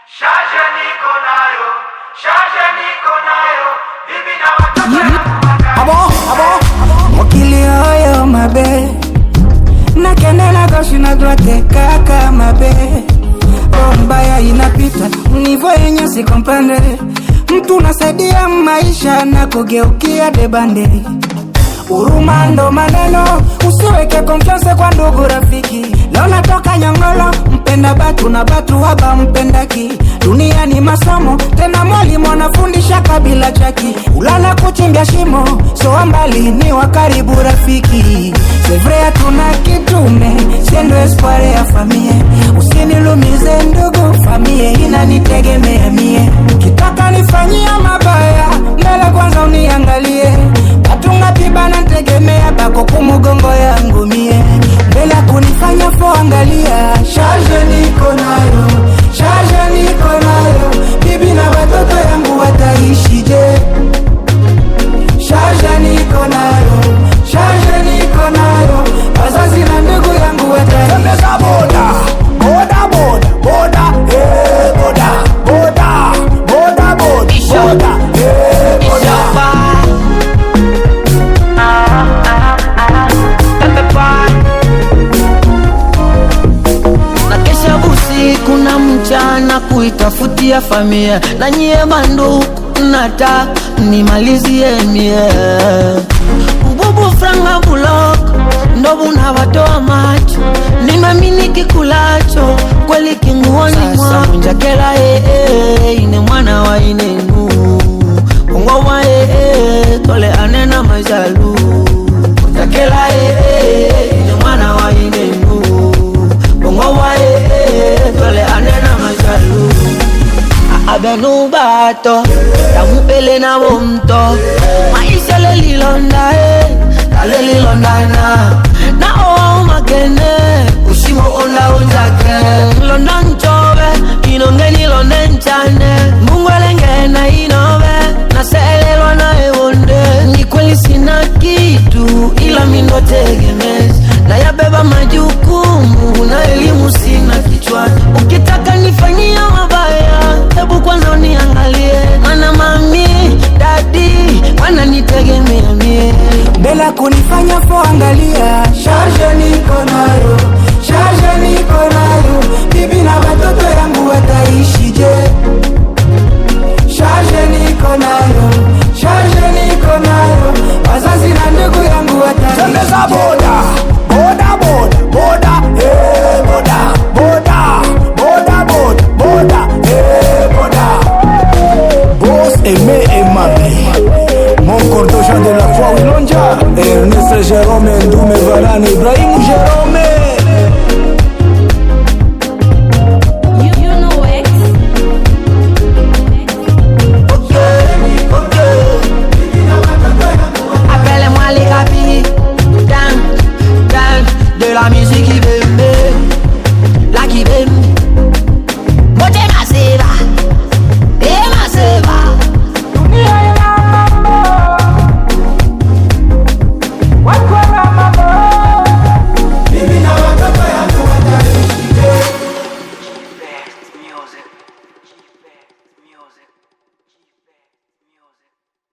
Shaja niko nayo, bibi na watoto abo mokili oyo mabe nakendela gauche na droite kaka mabe mbaya inapita nivo yenye si comprendre mtu nasaidia maisha na kugeukia debande uruma ndo maneno usiweke confiance kwa ndugu rafiki leo natoka Nyangolo mpenda batu na batu haba mpendaki dunia ni masomo tena mwalimu anafundisha kabila chaki ulala kuchimbia shimo so mbali ni wa karibu rafiki c'est vrai tuna kitume siendo espoir ya famille usinilumize ndugu famille inanitegemea mie kitaka nifanyia mabaya mbele kwanza uniangalie batunga pibana ntegemea bako kumugongo yangu mie mbele kunifanya fo angalia charge niko nayo bibi na watoto yangu wataishije charge niko nayo wazazi na ndugu yangu wataishije kuna mchana kuitafutia familia na nyie bandu nata nimalizie mie ububu franga bulok ndobu na watoa macho nimamini kikulacho kweli kinguoni mwa munjakela ine mwana wa inenu ungowa tole anena majalu munjakela ine mwana wa inenu ungowa tole anena majalu abenu bato tamupele na womto maisha lelilonda talelilonda na owa umakene ushimo onda unjake londa ncho